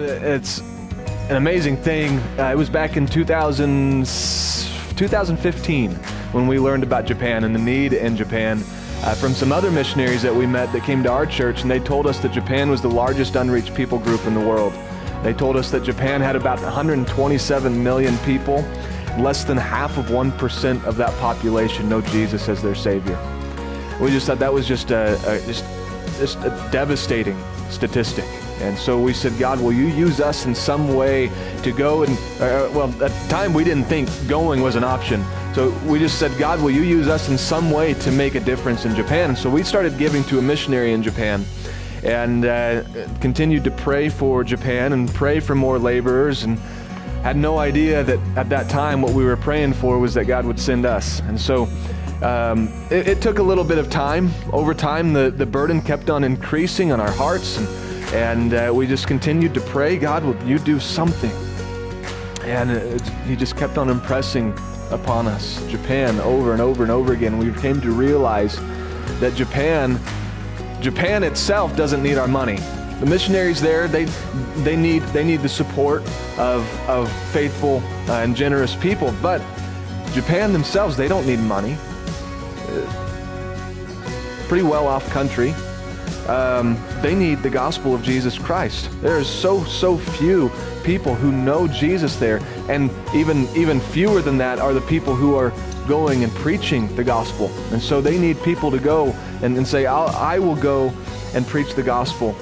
It's an amazing thing. It was back in 2015 when we learned about Japan and the need in Japan from some other missionaries that we met that came to our church, and they told us that Japan was the largest unreached people group in the world. They told us that Japan had about 127 million people. Less than half of 1% of that population know Jesus as their Savior. We just thought that was just a devastating statistic. And so we said, God, will you use us in some way to go and, well, at the time we didn't think going was an option. So we just said, God, will you use us in some way to make a difference in Japan? And so we started giving to a missionary in Japan and continued to pray for Japan and pray for more laborers, and had no idea that at that time what we were praying for was that God would send us. And so it took a little bit of time. Over time, the burden kept on increasing on our hearts, and we just continued to pray, God, will you do something? And he just kept on impressing upon us Japan over and over and over again. We came to realize that Japan itself doesn't need our money. The missionaries there, they need the support of faithful and generous people, but Japan themselves, they don't need money. Pretty well off country. They need the gospel of Jesus Christ. There is so few people who know Jesus there, and even fewer than that are the people who are going and preaching the gospel. And so they need people to go and say, I will go and preach the gospel